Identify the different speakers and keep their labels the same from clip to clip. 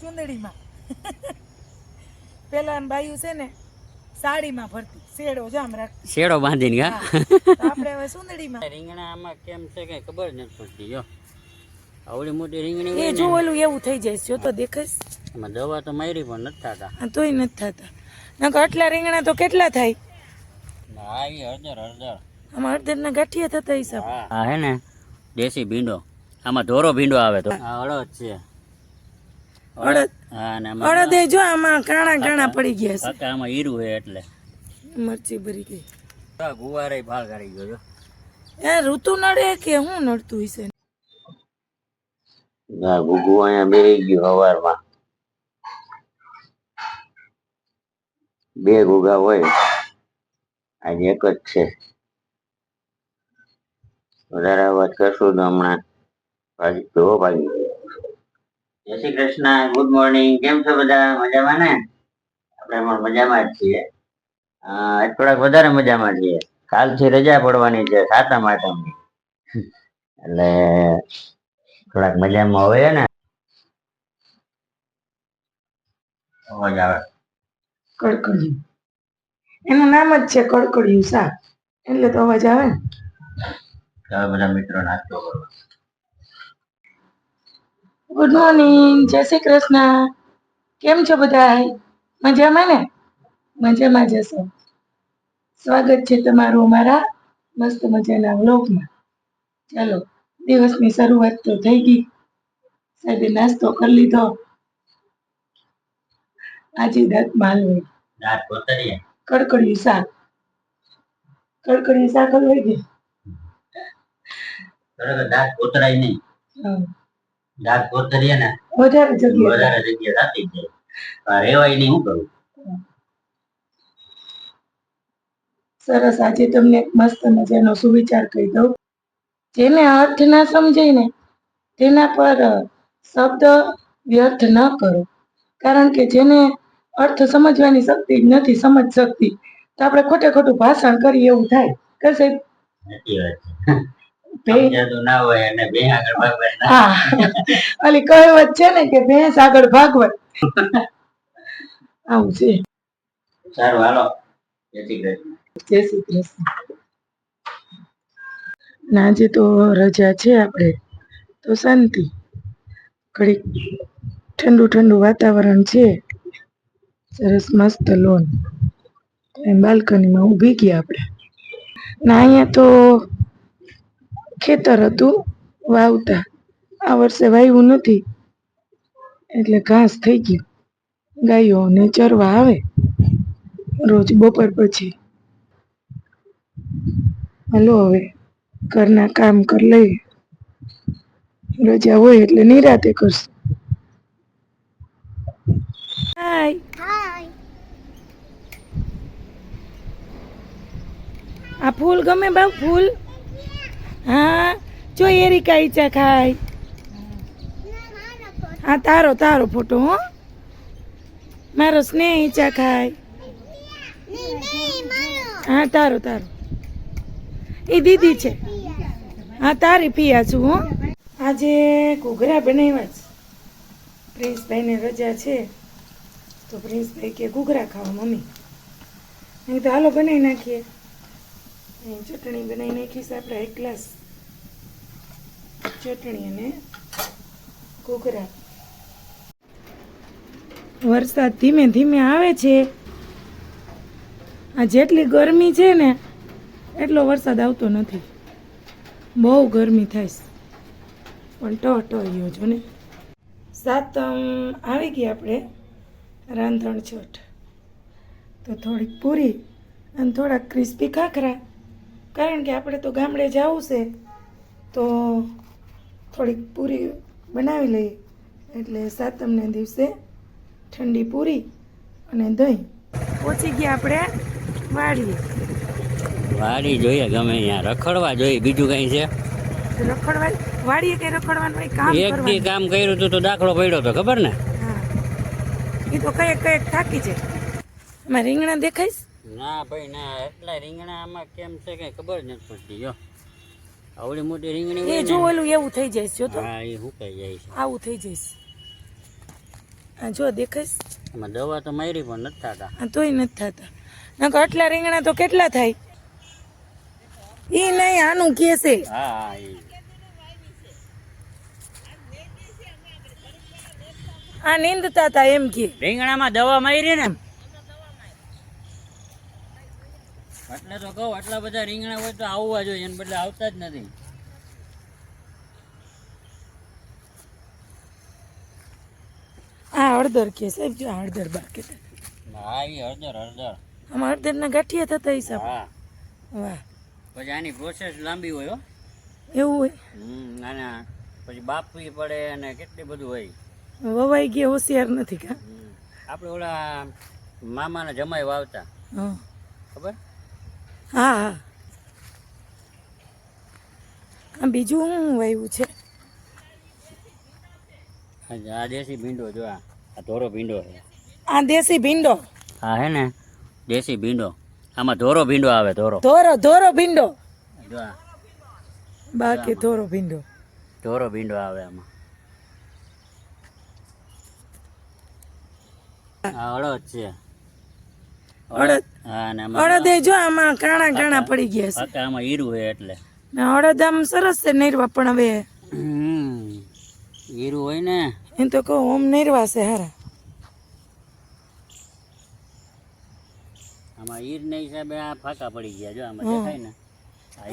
Speaker 1: ચુંદડીમાં પેલા બાયું છે ને સાડીમાં ભરતી શેડો જામ રાખતી
Speaker 2: શેડો બાંધીને ગા
Speaker 1: આપણે હવે સુંદડીમાં
Speaker 2: રીંગણા આમાં કેમ છે કઈ ખબર નથી પડતી જો આવડી મોટી રીંગણી
Speaker 1: એ જો ઓલું એવું થઈ જાય જો તો દેખાય
Speaker 2: એમાં દવા તો મારી પણ નથી થતા
Speaker 1: તોય નથી થતા નકર આટલા રીંગણા તો કેટલા થાય
Speaker 2: હા એ હળદર
Speaker 1: આમાં હળદરના ગાંઠિયા થતા હિસાબ
Speaker 2: હા હે ને દેશી ભીંડો આમાં ધોરો ભીંડો આવે તો આ અડદ છે
Speaker 1: અડદ
Speaker 2: હા ને
Speaker 1: અડદ એ જો આમાં કાણા કાણા પડી ગયા
Speaker 2: છે આમાં હીરું છે એટલે
Speaker 1: મરચી ભરી ગઈ
Speaker 2: ગુવારે ભાળ કાઢી ગયો
Speaker 1: એ ઋતુ નડે કે હું નડતું હશે
Speaker 2: ગુગુ અહીંયા બેહી ગયો સવારમાં બે ગુગા હોય આજે એક જ છે વધારે વાત કરશું તો હમણાં ભાગી જય શ્રી કૃષ્ણ ગુડ મોર્નિંગ કેમ છો બધા મજામાં ને આપણે પણ મજામાં જ છીએ થોડાક વધારે મજામાં છીએ કાલથી રજા પડવાની છે સાતમ આઠમની એટલે થોડાક મજામાં હોય ને અવાજ આવે
Speaker 1: કડકડિયું એનું નામ જ છે કડકડિયું શાક એટલે તો અવાજ આવે ને
Speaker 2: બધા મિત્રો નાસ્તો કરો
Speaker 1: ગુડ મોર્નિંગ જય શ્રી કૃષ્ણ કેમ છો બધા મજામાં ને મજામાં જશો સ્વાગત છે તમારું અમારા મસ્ત મજાના વ્લોગમાં ચાલો દિવસની શરૂઆત તો થઈ ગઈ સાહેબે નાસ્તો કરી લીધો આજે દાંતમાં હલવાઈ
Speaker 2: દાંત કોતરીએ
Speaker 1: કડકડિયું શાક હલવાઈ ગઈ
Speaker 2: દાંત કોતરાય નહીં દાંત કોતરીએ ને
Speaker 1: વધારે જગ્યા
Speaker 2: થતી જાય રેવાય નહીં શું કરું
Speaker 1: સરસ આજે તમને મસ્ત મજાનો સુવિચાર કહી દઉં જેને અર્થ ના સમજાય ને તેના પર શબ્દ વ્યર્થ ન કરો કારણ કે જેને અર્થ સમજવાની શક્તિ જ નથી સમજ શકતી તો આપણે ખોટે ખોટું ભાષણ કરીએ એવું થાય કશે ઓલી કહેવત છે ને કે ભેંસ આગળ ભાગવત આવું છે
Speaker 2: સારું હાલો જય શ્રી કૃષ્ણ
Speaker 1: જય શ્રી કૃષ્ણ આજે તો રજા છે આપણે તો શાંતિ ઘડીક ઠંડુ ઠંડુ વાતાવરણ છે સરસ મસ્ત લોન બાલ્કનીમાં ઊભી ગયા આપણે ના અહીંયા તો ખેતર હતું વાવતા આ વર્ષે વાવ્યું નથી એટલે ઘાસ થઈ ગયું ગાયોને ચરવા આવે રોજ બપોર પછી હાલો હવે ઘરના કામ કરી લઈએ રજા હોય એટલે નિરાતે કરશું હાય આ ફૂલ ગમે બા ફૂલ હા જો એરિકા ઈચા ખાય હા તારો ફોટો હો મારો સ્નેહ ઈચા ખાય હા તારો એ દીદી છે હા તારી પિયા છું હો આજે ઘૂઘરા બનાવ્યા છે પ્રિન્સભાઈને રજા છે તો પ્રિન્સભાઈ કે ઘૂઘરા ખાવા મમ્મી અહીં તો હાલો બનાવી નાખીએ અહીં ચટણી બનાવી નાખીશ આપણે એક ગ્લાસ ચટણી અને ઘૂઘરા વરસાદ ધીમે ધીમે આવે છે આ જેટલી ગરમી છે ને એટલો વરસાદ આવતો નથી બહુ ગરમી થાય પણ ટહટહ્યો જો ને સાતમ આવી ગઈ આપણે રાંધણ છઠ તો થોડીક પૂરી અને થોડાક ક્રિસ્પી ખાખરા કારણ કે આપણે તો ગામડે જવું છે તો થોડીક પૂરી બનાવી લઈએ એટલે સાતમને દિવસે ઠંડી પૂરી અને દહીં પહોંચી ગયા આપણે
Speaker 2: વાડી જોઈએ ગમે ત્યાં રખડવા જોઈએ બીજું કઈ છે
Speaker 1: રખડવા વાડીએ કઈ રખડવાનું કામ
Speaker 2: એક દી કામ કર્યું હતું તો દાખલો પડ્યો તો ખબર ને
Speaker 1: હા એ તો કઈક થાકી છે એમાં રીંગણા દેખાઈશ
Speaker 2: ના ભાઈ ના એટલા રીંગણા આમાં કેમ છે કઈ ખબર નથી પડતી જો આવડી મોટી રીંગણી
Speaker 1: એ જો ઓલું એવું થઈ જાય છે જો તો
Speaker 2: હા એ હુકાઈ જાય છે
Speaker 1: આવું થઈ જાય આ જો દેખાઈશ
Speaker 2: એમાં દવા તો મારી પણ નથી થતા.
Speaker 1: આ તોય નથી થતા. નકર આટલા રીંગણા તો કેટલા થાય? ઈ નહીં, આનું કે છે.
Speaker 2: હા હા એ
Speaker 1: આ નીંદતા હતા એમ કે.
Speaker 2: રીંગણામાં દવા મારી ને એટલે તો કહું આટલા બધા રીંગણા હોય તો આવવા જોઈએ, એને બદલે આવતા જ નથી.
Speaker 1: આ હળદર કે સાહેબ, જો આ હળદર બા કે
Speaker 2: હા એ હળદર હળદર.
Speaker 1: આમાં હળદરના ગાંઠિયા થતા હિસાબ.
Speaker 2: હા
Speaker 1: વાહ,
Speaker 2: પછી આની પ્રોસેસ લાંબી હોય હો.
Speaker 1: એવું હોય.
Speaker 2: આના પછી બાફવી પડે અને કેટલી બધું હોય.
Speaker 1: વવાઈ ગયા હોશિયાર નથી કા?
Speaker 2: આપણે ઓલા મામાના જમાઈ વાવતા
Speaker 1: હા
Speaker 2: ખબર?
Speaker 1: હા હા. આ બીજું શું વાવ્યું છે?
Speaker 2: આ દેશી ભીંડો જો, આ ધોરો ભીંડો છે.
Speaker 1: આ દેશી ભીંડો.
Speaker 2: હા હે ને દેશી ભીંડો. આમાં ધોરો ભીંડો આવે. ધોરો
Speaker 1: ધોરો ભીંડો.
Speaker 2: જો આ
Speaker 1: બાકી ધોરો ભીંડો.
Speaker 2: ધોરો ભીંડો આવે આમાં. આ અડદ છે.
Speaker 1: અડદ.
Speaker 2: હા ને
Speaker 1: અડદ એ જો આમાં કાણા કાણા પડી ગયા છે.
Speaker 2: આમાં હીરું છે એટલે.
Speaker 1: ને અડદ આમ સરસ છે નૈરવા, પણ હવે
Speaker 2: હીરું હોય ને
Speaker 1: એમ તો કહું ઓમ નૈરવા છે હારા.
Speaker 2: આમાં હીર ને હિસાબે આ ફાકા પડી ગયા. જો આમાં દેખાય ને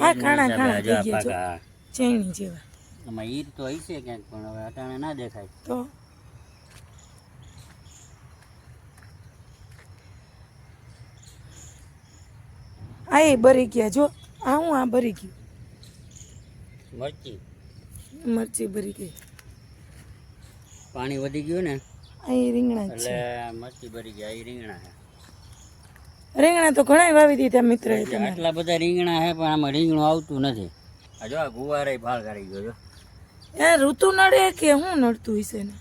Speaker 1: આ કાણા કાણા થઈ ગયા જો,
Speaker 2: ફાકા.
Speaker 1: ચેણી જેવા.
Speaker 2: આમાં હીર તો હશે ક્યાંક પણ હવે અટાણે ના દેખાય.
Speaker 1: તો આ એ બરી ગયા જો. આ હું આ બરી ગયું.
Speaker 2: મરચી
Speaker 1: મરચી બરી ગઈ.
Speaker 2: પાણી વધી ગયું ને
Speaker 1: આ એ રીંગણા જ
Speaker 2: એટલે
Speaker 1: છે.
Speaker 2: મરચી ભરી ગયા. એ રીંગણા છે.
Speaker 1: રીંગણા તો ઘણા વાવી દીધા મિત્ર એ તમારે.
Speaker 2: આટલા બધા રીંગણા છે પણ આમાં રીંગણું આવતું નથી. આ જો આ ગુવારે ફાળ કાઢી ગયો. જો
Speaker 1: યાર ઋતુ નડે કે શું નડતું હશે ને?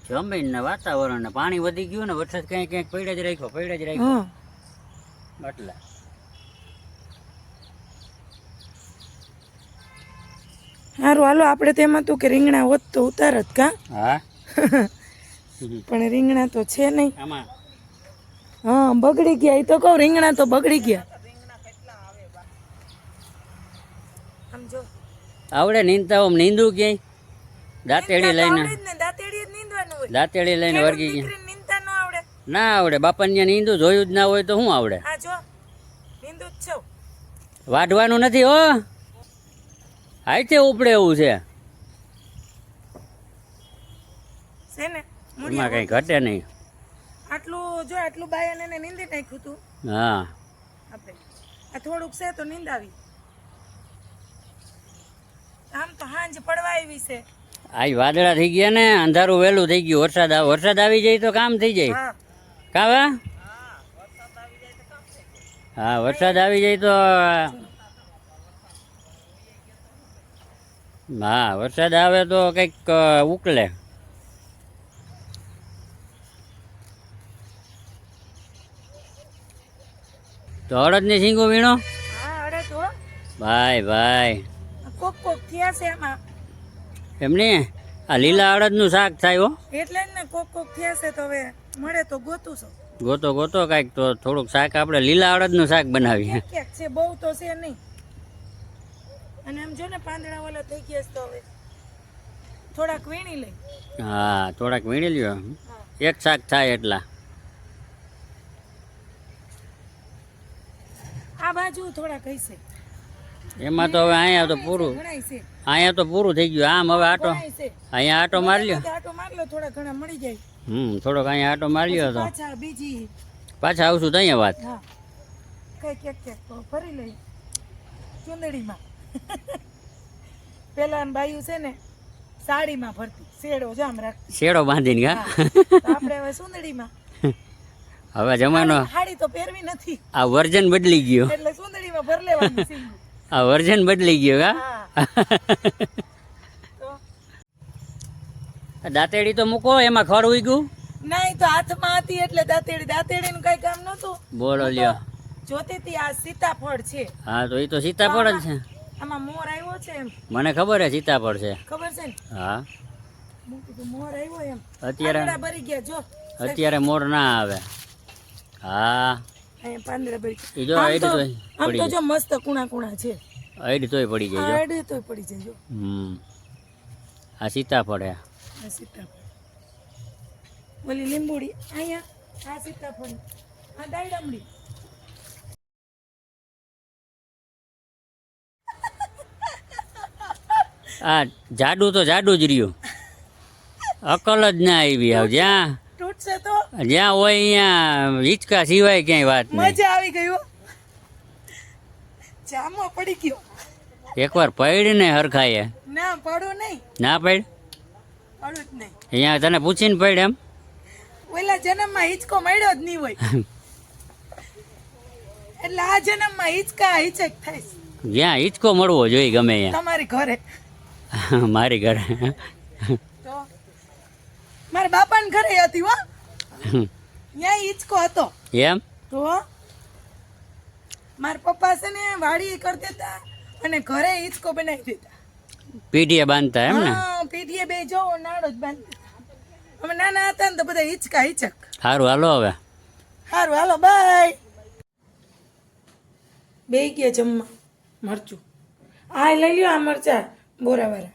Speaker 2: જમીન ને વાતાવરણ ને પાણી વધી ગયું ને, વરસાદ ક્યાંક ક્યાંક પડ્યા જ રાખ્યો.
Speaker 1: હા
Speaker 2: એટલે
Speaker 1: સારું હાલો, આપણે તેમાં હતું કે રીંગણા હોત તો ઉતારત કા?
Speaker 2: હા
Speaker 1: પણ રીંગણા તો છે નહીં.
Speaker 2: આમાં
Speaker 1: હા બગડી ગયા. એ તો કહું રીંગણા તો બગડી ગયા. આમ જો
Speaker 2: આવડે નીંદતા આમ નીંદું ક્યાંય દાંતેડી લઈને
Speaker 1: દાંતેડી જ નીંદવાનું હોય.
Speaker 2: દાંતેડી લઈને વર્ગી ગયા.
Speaker 1: દીકરીને નીંદતા ન આવડે.
Speaker 2: ના આવડે. બાપાને ત્યાં નીંદું જોયું જ ના હોય તો શું આવડે?
Speaker 1: આ જો નીંદું જ છો.
Speaker 2: વાઢવાનું નથી હો. હાઈતે ઉપડે એવું છે.
Speaker 1: છે ને
Speaker 2: એમાં કઈ ઘટે નહીં.
Speaker 1: આટલું જો આટલું બાયન એને નીંદી નાખ્યું તું
Speaker 2: હા
Speaker 1: આપણે. આ થોડુંક છે તો નીંદાવી. આમ તો હાંજ પડવા આવી છે.
Speaker 2: આ વાદળા થઈ ગયા ને, અંધારું વહેલું થઈ ગયું. વરસાદ આવી જાય તો કામ થઈ જાય.
Speaker 1: હા
Speaker 2: કાવા હા વરસાદ આવી જાય તો હા વરસાદ આવે તો કંઈક ઉકલે. તો અડદની શીંગો વીણો.
Speaker 1: હા અડે તો
Speaker 2: ભાઈ ભાઈ
Speaker 1: કોક કોક થયા છે એમાં.
Speaker 2: એમની આ લીલા અડદનું શાક થાય હો.
Speaker 1: એટલે જ ને કોક કોક થયા છે. તો હવે મળે તો ગોતું છું.
Speaker 2: ગોતો કાંઈક તો થોડુંક શાક આપણે લીલા અડદનું શાક બનાવીએ.
Speaker 1: ક્યાંક છે, બહુ તો છે નહીં. અને આમ જો ને પાંદડા વાળા થઈ ગયા છે તો હવે થોડાક વીણી લઈ.
Speaker 2: હા થોડાક વીણી લ્યો.
Speaker 1: હા
Speaker 2: એક શાક થાય એટલા.
Speaker 1: આ બાજુ થોડાક હશે.
Speaker 2: એમાં તો હવે અહીંયા તો પૂરું.
Speaker 1: ઘણાય છે.
Speaker 2: અહીંયા તો પૂરું થઈ ગયું. આમ હવે આટો
Speaker 1: ઘણાય છે.
Speaker 2: અહીંયા આટો મારી લ્યો.
Speaker 1: આટો માર લો, થોડા ઘણા મળી જાય.
Speaker 2: થોડોક અહીંયા આટો મારી લ્યો તો
Speaker 1: પાછા બીજી.
Speaker 2: પાછા આવશું તો અહીંયા વાત.
Speaker 1: હા કઈ ક્યાંક તો ફરી લઈ ચુંદડીમાં. પેલા બાયું છે ને સાડીમાં ફરતી, શેડો જ આમ રાખતી.
Speaker 2: શેડો બાંધીને
Speaker 1: હા.
Speaker 2: ગા.
Speaker 1: તો આપણે હવે સુંદડીમાં.
Speaker 2: હવે જમાનો
Speaker 1: હાડી તો પહેરવી નથી
Speaker 2: આ વર્જન બદલી ગયો.
Speaker 1: એટલે સુંદડીમાં ભર લેવાની સિંગુ.
Speaker 2: આ વર્જન બદલી ગયો કા.
Speaker 1: હા તો
Speaker 2: દાંતેડી તો મૂકો, એમાં ખર ઉઈ ગયું.
Speaker 1: નહીં તો હાથમાં હતી એટલે દાંતેડીનું કઈ કામ નતું.
Speaker 2: બોલો લ્યો.
Speaker 1: જોતી હતી આ સીતાફળ છે.
Speaker 2: હા તો એ તો સીતાફળ જ છે.
Speaker 1: આમાં મોર આવ્યો છે એમ
Speaker 2: મને ખબર છે સીતાફળ છે.
Speaker 1: ખબર છે ને.
Speaker 2: હા
Speaker 1: મૂકી તો મોર આવ્યો એમ
Speaker 3: અત્યારે
Speaker 1: પાંદડા ભરી ગયા જો
Speaker 3: અત્યારે મોર ના આવે. હા
Speaker 1: અહીંયા પાંદડા ભરી ગયા.
Speaker 3: એ જો
Speaker 1: આમ
Speaker 3: આઈડી
Speaker 1: તો
Speaker 3: તોય
Speaker 1: આમ
Speaker 3: પડી
Speaker 1: તો
Speaker 3: જાય.
Speaker 1: જો મસ્ત કુણા કુણા છે
Speaker 3: આઈડી તોય પડી જાય જો.
Speaker 1: આડે તોય પડી જાય જો
Speaker 3: આ સીતાફળ હે.
Speaker 1: આ સીતાફળ ઓલી લીંબુડી અહીંયા આ સીતાફળ આ દાયડામડી
Speaker 3: આ જાડુ તો જાડુ જ રહ્યું. અકલ જ ના આવી હવે. જ્યાં
Speaker 1: તૂટશે તો
Speaker 3: જ્યાં હોય અહીંયા હિંચકા સિવાય ક્યાંય વાત નહીં.
Speaker 1: મજા આવી ગઈ હો. જામો પડી ગયો
Speaker 3: એકવાર પડીને હરખાય.
Speaker 1: ના પડું નહીં
Speaker 3: ના પડ
Speaker 1: પડું જ નહીં
Speaker 3: અહીંયા તને પૂછીને પડ એમ.
Speaker 1: ઓલા જન્મમાં હિંચકો મળ્યો જ નહીં હોય એટલે આ જન્મમાં હિંચકા હિચક થાય છે.
Speaker 3: જ્યાં હિંચકો મળવો જોઈએ ગમે
Speaker 1: તમારી ઘરે
Speaker 3: ત્યાં. મારી ઘરે
Speaker 1: તો મારા બાપાને ઘરે હતી હો ત્યાં હિંચકો હતો
Speaker 3: એમ.
Speaker 1: તો મારા પપ્પા છે ને વાડી કરતા હતા અને ઘરે હિંચકો બનાવી દેતા
Speaker 3: પીઢીએ બાંધતા એમ ને.
Speaker 1: હા પીઠીએ બે જો નાડો જ બાંધી દેતા. અમે નાના હતા ને તો બધા હિંચકા હિચક.
Speaker 3: સારું હાલો હવે.
Speaker 1: સારું હાલો બાય. બે ગયા જમવા મરચું આ લઈ લ્યો આ મરચા બોરાવાળા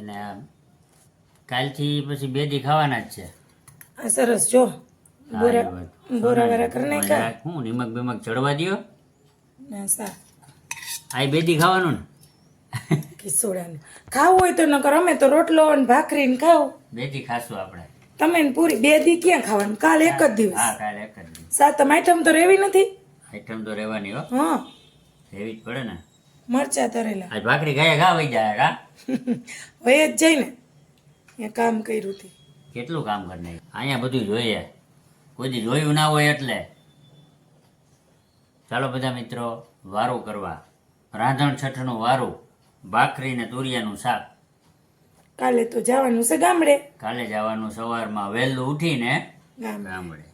Speaker 3: એને કાલથી પછી 2 દી ખાવાના જ છે.
Speaker 1: આ સરસ જો બોરાવાળા કરી નાખ્યા
Speaker 3: હું નિમક બિમક ચડવા દ્યો.
Speaker 1: ના સા
Speaker 3: આ 2 દી ખાવાનું ને.
Speaker 1: કિસોડાને ખાવું હોય તો નકર અમે તો રોટલો ને ભાખરી ને ખાવ
Speaker 3: 2 દી ખાશું આપણે.
Speaker 1: તમે ને પૂરી 2 દી ક્યાં ખાવાનું કાલ એક જ દિવસ
Speaker 3: હા કાલે એક જ દી.
Speaker 1: સાતમ આઈટમ તો રેવી નથી
Speaker 3: આઈટમ તો રહેવાની હો.
Speaker 1: હા
Speaker 3: રહેવી જ પડે ને.
Speaker 1: મરચા તરેલા
Speaker 3: આજ ભાખરી ખાય ઘા વઈ જાય કા.
Speaker 1: હોય જ જઈને એ કામ કર્યું હતી
Speaker 3: કેટલું કામ કરી નાખ્યું. અહીંયા બધું જોઈએ. કોઈ દી જોયું ના હોય એટલે. ચાલો બધા મિત્રો વારું કરવા. રાંધણ છઠનું વારું. ભાખરી ને તુરિયાનું શાક.
Speaker 1: કાલે તો જવાનું છે ગામડે
Speaker 3: કાલે જવાનું સવારમાં વહેલું ઉઠીને
Speaker 1: ગામડે
Speaker 3: ગામડે.